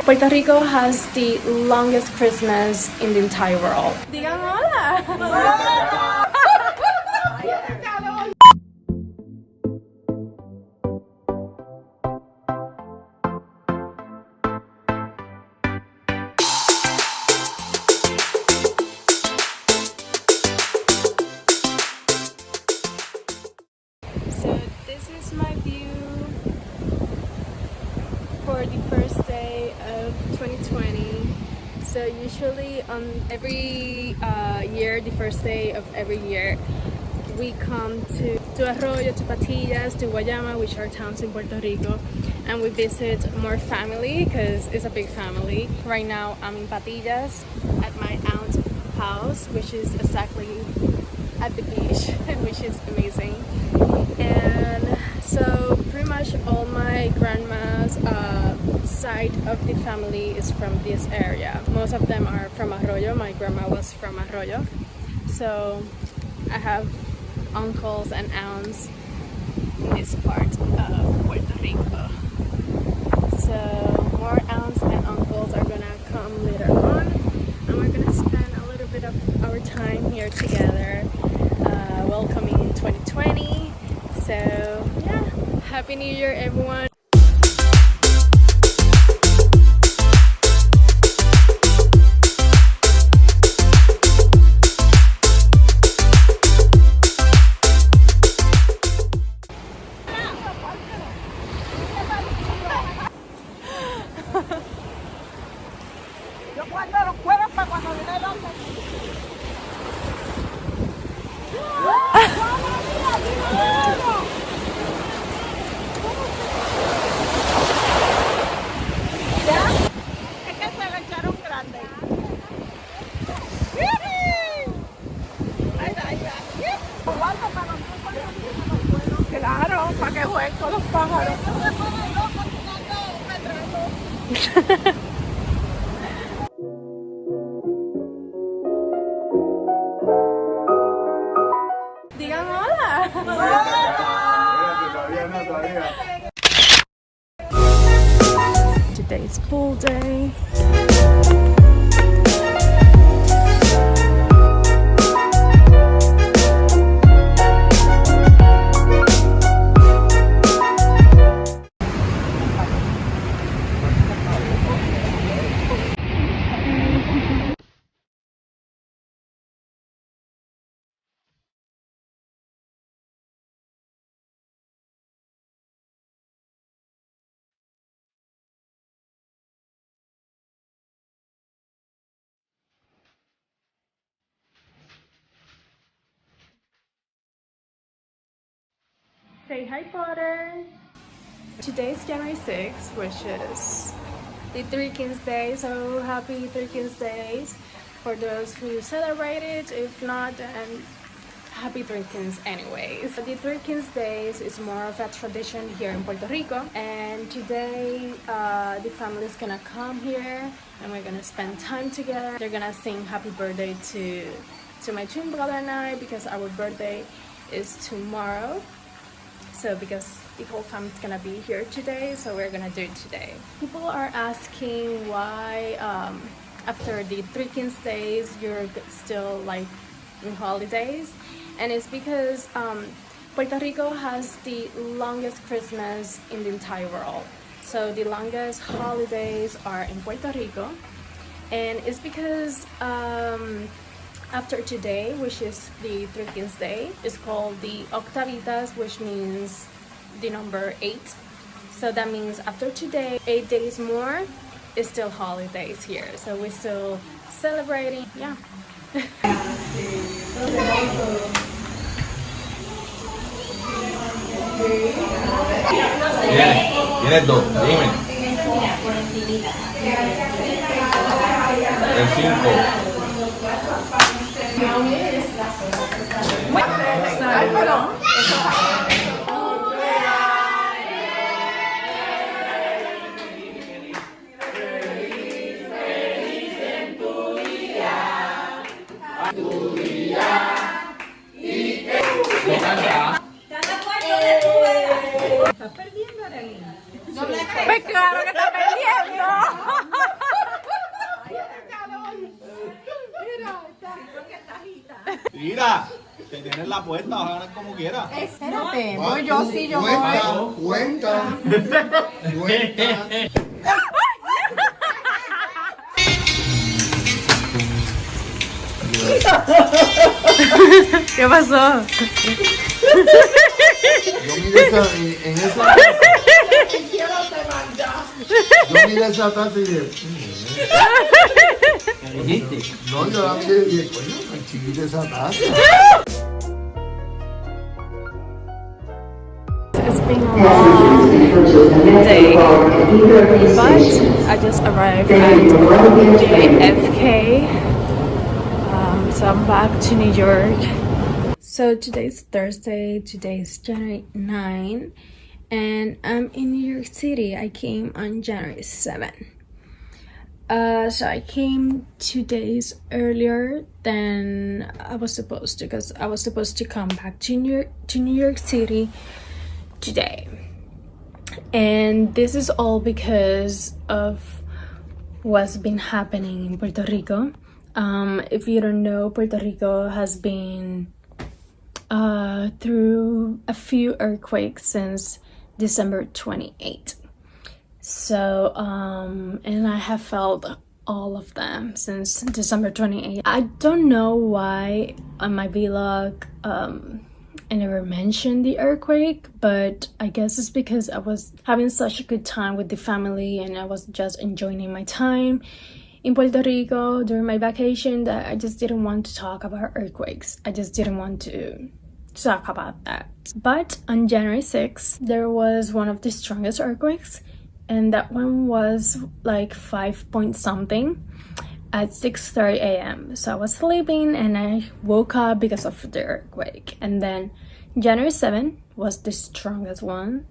Puerto Rico has the longest Christmas in the entire world. Digan hola! So this is my view for the first day of 2020. So usually on every year, the first day of every year, we come to Arroyo, to Patillas, to Guayama, which are towns in Puerto Rico, and we visit more family because it's a big family. Right now I'm in Patillas at my aunt's house, which is exactly at the beach, which is amazing. And so pretty much all my grandma's side of the family is from this area. Most of them are from Arroyo. My grandma was from Arroyo. So I have uncles and aunts in this part of Puerto Rico. So more aunts and uncles are gonna come later on, and we're gonna spend a little bit of our time here together, welcoming 2020. So yeah, Happy New Year everyone! Yo guardo los cueros para cuando viene el otro. ¿Ya? Es que se le echaron grande. Ahí está, ahí va. Guardo para los cueros. Claro, para que jueguen con los pájaros. Digan hola! Today's pool day. Say hi, Potter! Today's January 6th, which is the Three Kings Day, so happy Three Kings Days for those who celebrate it. If not, then happy Three Kings anyways. The Three Kings Days is more of a tradition here in Puerto Rico, and today the family is gonna come here and we're gonna spend time together. They're gonna sing happy birthday to my twin brother and I, because our birthday is tomorrow. So because the whole family's gonna be here today, so we're gonna do it today. People are asking why after the Three Kings Days you're still like in holidays, and it's because Puerto Rico has the longest Christmas in the entire world. So the longest holidays are in Puerto Rico, and it's because after today, which is the Three Kings Day, is called the Octavitas, which means the number 8. So that means after today, 8 days more is still holidays here. So we're still celebrating, yeah. Tienes dos, dime. El 5. Ay, pero Estás perdiendo, Arely. Pues claro que está perdiendo. Mira, te tienes la puerta, vas a ganar como quieras. Espérate, no, yo sí, yo voy. Cuenta. ¿Qué pasó? Yo miré esa yo miré esa taza y dije, no, yo la miré y dije, coño, tan chiquita esa taza. It's been a long day, but I just arrived at JFK, so I'm back to New York. So today's Thursday, today's January 9, and I'm in New York City. I came on January 7. So I came 2 days earlier than I was supposed to, because I was supposed to come back to New York City today. And this is all because of what's been happening in Puerto Rico. If you don't know, Puerto Rico has been through a few earthquakes since December 28. So, and I have felt all of them since December 28. I don't know why on my vlog, I never mentioned the earthquake, but I guess it's because I was having such a good time with the family and I was just enjoying my time in Puerto Rico during my vacation that I just didn't want to talk about earthquakes. I just didn't want to talk about that. But on January 6th, there was one of the strongest earthquakes, and that one was like 5 point something at 6:30 a.m. So I was sleeping and I woke up because of the earthquake. And then January 7th was the strongest one.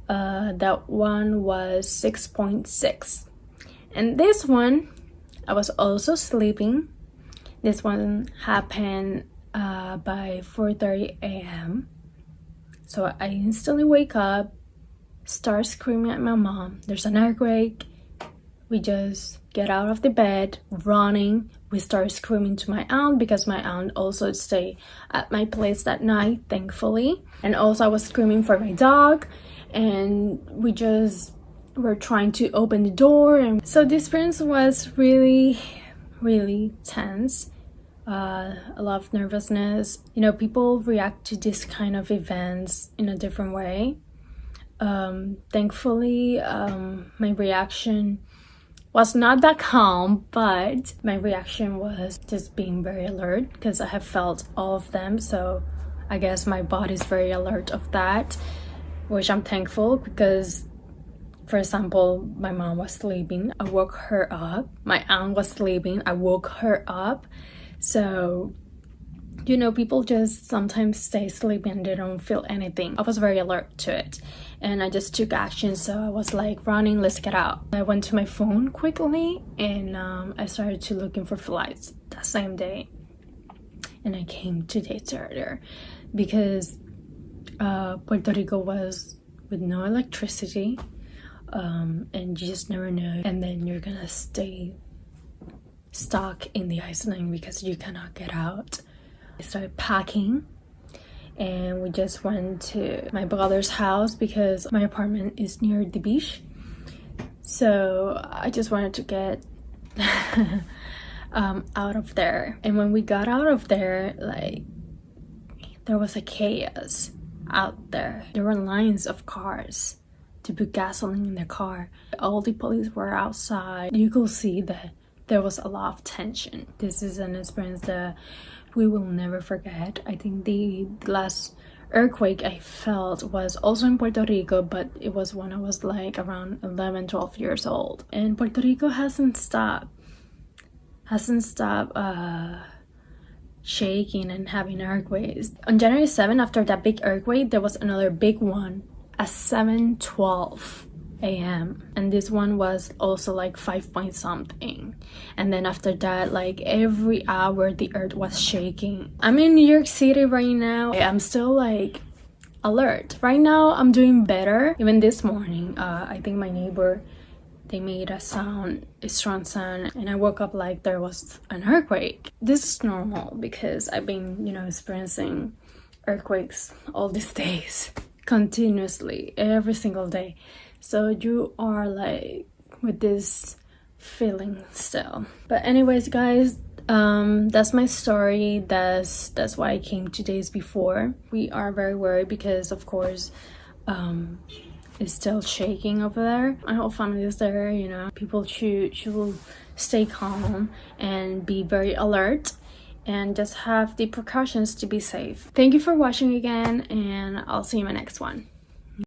That one was 6.6. And this one, I was also sleeping. This one happened by 4:30 a.m. So I instantly wake up, start screaming at my mom, there's an earthquake. We just get out of the bed, running. We start screaming to my aunt because my aunt also stayed at my place that night, thankfully. And also I was screaming for my dog, and we just were trying to open the door. And so the experience was really, really tense. A lot of nervousness. You know, people react to this kind of events in a different way. Thankfully, my reaction was not that calm, but my reaction was just being very alert because I have felt all of them. So I guess my body's very alert of that, which I'm thankful because, for example, my mom was sleeping, I woke her up. My aunt was sleeping, I woke her up. So, you know, people just sometimes stay sleeping and they don't feel anything. I was very alert to it and I just took action. So I was like running, let's get out. I went to my phone quickly and I started to looking for flights that same day. And I came 2 days earlier because Puerto Rico was with no electricity, and you just never know. And then you're gonna stay stuck in the island because you cannot get out. I started packing and we just went to my brother's house because my apartment is near the beach. So I just wanted to get out of there. And when we got out of there, like, there was a chaos out there. There were lines of cars to put gasoline in their car. All the police were outside. You could see that there was a lot of tension. This is an experience that we will never forget. I think the last earthquake I felt was also in Puerto Rico, but it was when I was like around 11, 12 years old. And Puerto Rico hasn't stopped shaking and having earthquakes. On January 7, after that big earthquake, there was another big one at 7:12 a.m. and this one was also like 5 point something. And then after that, like every hour the earth was shaking. I'm in New York City right now. I'm still like alert. Right now I'm doing better. Even this morning, I think my neighbor, they made a strong sound, and I woke up like there was an earthquake. This is normal because I've been, you know, experiencing earthquakes all these days, continuously, every single day. So you are like with this feeling still. But anyways, guys, that's my story. That's why I came 2 days before. We are very worried because, of course, it's still shaking over there. My whole family is there, you know. People should stay calm and be very alert and just have the precautions to be safe. Thank you for watching again, and I'll see you in my next one.